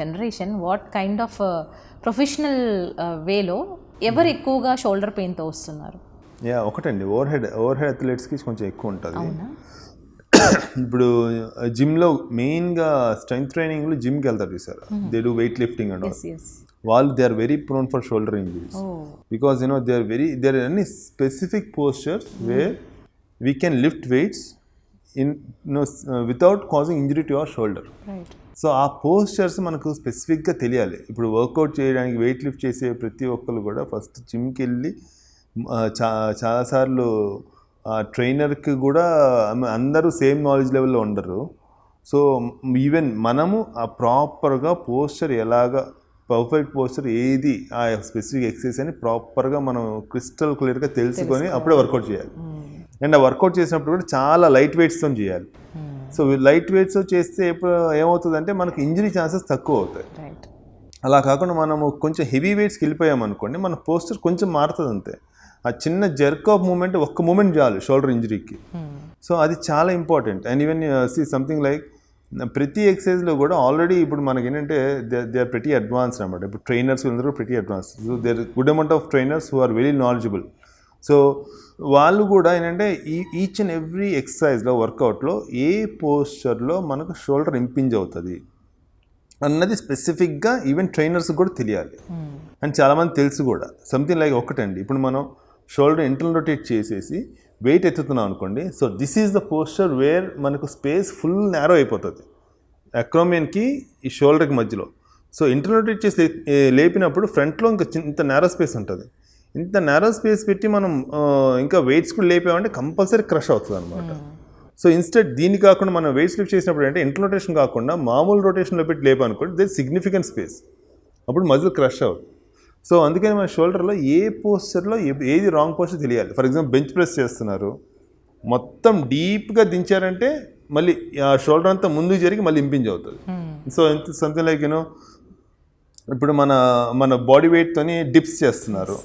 Generation what kind of professional వేలో ఎవరు ఎక్కువగా షోల్డర్ పెయిన్తో వస్తున్నారు? ఒకటండి, ఓవర్ హెడ్ అథ్లెట్స్కి కొంచెం ఎక్కువ ఉంటుంది. ఇప్పుడు జిమ్లో మెయిన్గా స్ట్రెంగ్త్ ట్రైనింగ్లో జిమ్కి వెళ్తారు చూసారు, they do weight lifting and వాళ్ళు they are very prone for shoulder injuries because they are any specific postures where we can lift weights without causing injury to our shoulder. So ఆ postures మనకు స్పెసిఫిక్గా తెలియాలి. ఇప్పుడు work out చేయడానికి weight lift చేసే ప్రతి ఒక్కరు కూడా ఫస్ట్ జిమ్కి వెళ్ళి చాలాసార్లు ట్రైనర్కి కూడా అందరూ సేమ్ నాలెడ్జ్ లెవెల్లో ఉండరు. సో ఈవెన్ మనము ఆ ప్రాపర్గా పోస్చర్ ఎలాగా పర్ఫెక్ట్ పోస్చర్ ఏది ఆ స్పెసిఫిక్ ఎక్సర్సైజ్ అని ప్రాపర్గా మనం క్రిస్టల్ క్లియర్గా తెలుసుకొని అప్పుడే వర్కౌట్ చేయాలి. అండ్ ఆ వర్కౌట్ చేసినప్పుడు కూడా చాలా లైట్ వెయిట్స్తో చేయాలి. సో లైట్ వెయిట్స్ చేస్తే ఎప్పుడు ఏమవుతుందంటే మనకు ఇంజరీ ఛాన్సెస్ తక్కువ అవుతాయి. అలా కాకుండా మనము కొంచెం హెవీ వెయిట్స్కి వెళ్ళిపోయామనుకోండి, మన పోస్చర్ కొంచెం మారుతుంది అంతే. ఆ చిన్న జర్క్ ఆఫ్ మూమెంట్, ఒక్క మూమెంట్ చాలు షోల్డర్ ఇంజరీకి. సో అది చాలా important. And even see something like ప్రతి ఎక్సర్సైజ్లో కూడా ఆల్రెడీ ఇప్పుడు మనకి ఏంటంటే దే ఆర్ ప్రెటీ అడ్వాన్స్డ్ అనమాట. ఇప్పుడు ట్రైనర్స్ అందరూ pretty advanced. So there good amount of trainers who are very knowledgeable. So వాళ్ళు కూడా ఏంటంటే ఈచ్ అండ్ ఎవ్రీ ఎక్సర్సైజ్లో వర్కౌట్లో ఏ పోస్చర్లో మనకు షోల్డర్ ఇంపింజ్ అవుతుంది అన్నది స్పెసిఫిక్గా ఈవెన్ ట్రైనర్స్కి కూడా తెలియాలి. అండ్ చాలామంది తెలుసు కూడా. సంథింగ్ లైక్ ఒకటండి, ఇప్పుడు మనం షోల్డర్ ఇంటర్నల్ రొటేట్ చేసేసి వెయిట్ ఎత్తుతున్నాం అనుకోండి. So this is the posture where మనకు స్పేస్ ఫుల్ నేరో అయిపోతుంది అక్రోమియన్కి ఈ షోల్డర్కి మధ్యలో. సో ఇంటర్నల్ రొటేట్ చేసి లేపినప్పుడు ఫ్రంట్లో ఇంకా ఇంత నేరో స్పేస్ ఉంటుంది. ఇంత నేరో స్పేస్ పెట్టి మనం ఇంకా వెయిట్స్ కూడా లేపామంటే కంపల్సరీ క్రష్ అవుతుంది అనమాట. సో ఇన్స్టెడ్ దీన్ని కాకుండా మనం వెయిట్స్ లిఫ్ట్ చేసినప్పుడు అంటే ఇంటర్నల్ రొటేషన్ కాకుండా మామూలు రొటేషన్లో పెట్టి లేపనుకోండి, దే సిగ్నిఫికెంట్ స్పేస్, అప్పుడు మజిల్ క్రష్ అవుతుంది. సో అందుకని మన షోల్డర్లో ఏ పోస్చర్లో ఏది రాంగ్ పోస్చర్ తెలియాలి. ఫర్ ఎగ్జాంపుల్ బెంచ్ ప్రెస్ చేస్తున్నారు, మొత్తం డీప్గా దించారంటే మళ్ళీ ఆ షోల్డర్ అంతా ముందుకు జరిగి మళ్ళీ ఇంపింజ్ అవుతుంది. సో సంథింగ్ లైక్ ఇప్పుడు మన బాడీ వెయిట్తోని డిప్స్ చేస్తున్నారు.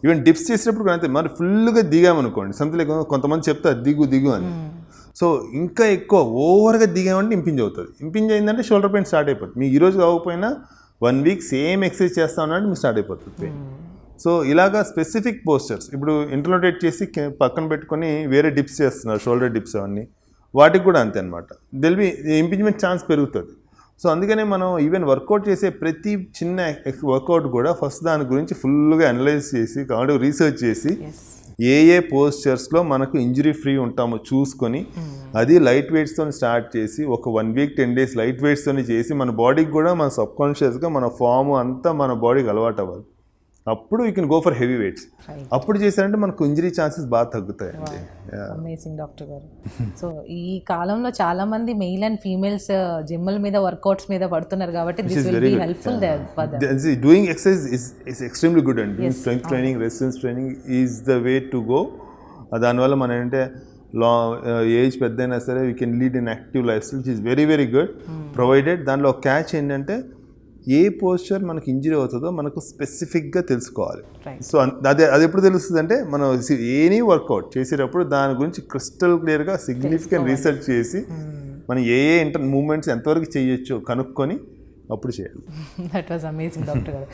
ఈవెన్ డిప్స్ చేసినప్పుడు అంతే, మరి ఫుల్గా దిగామనుకోండి, సంథింగ్ లైక్ కొంతమంది చెప్తారు దిగు అని. సో ఇంకా ఎక్కువ ఓవర్గా దిగామంటే ఇంపింజ్ అవుతుంది. ఇంపింజ్ అయిందంటే షోల్డర్ పెయిన్ స్టార్ట్ అయిపోతుంది. మీకు ఈరోజు కాకపోయినా 1 వీక్ సేమ్ ఎక్సర్సైజ్ చేస్తా ఉన్నట్టు మీకు స్టార్ట్ అయిపోతుంది పెయిన్. సో ఇలాగా స్పెసిఫిక్ పోస్చర్స్ ఇప్పుడు ఇంటర్నల్ రొటేట్ చేసి పక్కన పెట్టుకొని వేరే డిప్స్ చేస్తున్నారు, షోల్డర్ డిప్స్ అవన్నీ, వాటికి కూడా అంతే అనమాట. దెల్ బి ఇంపింజ్మెంట్ ఛాన్స్ పెరుగుతుంది. సో అందుకనే మనం ఈవెన్ వర్కౌట్ చేసే ప్రతి చిన్న వర్కౌట్ కూడా ఫస్ట్ దాని గురించి ఫుల్గా అనలైజ్ చేసి కాబట్టి రీసెర్చ్ చేసి ఏ పోస్చర్స్లో మనకు ఇంజరీ ఫ్రీ ఉంటామో చూసుకొని అది లైట్ వెయిట్స్తో స్టార్ట్ చేసి ఒక 1 వీక్ 10 డేస్ లైట్ వెయిట్స్తో చేసి మన బాడీకి కూడా మన సబ్కాన్షియస్గా మన ఫామ్ అంతా మన బాడీకి అలవాటు అవ్వాలి. అప్పుడు you can go for heavy weights. అప్పుడు చేశారంటే మనకు ఇంజరీ ఛాన్సెస్ బాగా తగ్గుతాయండి. అమేజింగ్ డాక్టర్ గారు. సో ఈ కాలంలో చాలా మంది మెయిల్ అండ్ ఫీమేల్స్ జిమ్ల మీద వర్కౌట్స్ మీద పడుతున్నారు కాబట్టి this will be helpful for them. Doing exercise is extremely good and doing strength training, resistance training is the way to go. దానివల్ల మనం ఏంటంటే ఏజ్ పెద్ద అయినా సరే we can lead in active life style which is very very good provided. దానిలో catch ఏంటంటే ఏ posture మనకు injury అవుతుందో మనకు స్పెసిఫిక్గా తెలుసుకోవాలి. సో అది ఎప్పుడు తెలుస్తుంది అంటే మనం ఎనీ వర్కౌట్ చేసేటప్పుడు దాని గురించి క్రిస్టల్ క్లియర్గా సిగ్నిఫికెంట్ రీసెర్చ్ చేసి మనం ఏ మూమెంట్స్ ఎంతవరకు చేయొచ్చో కనుక్కొని అప్పుడు చేయాలి. దట్ వాజ్ అమేజింగ్ డాక్టర్ గారు.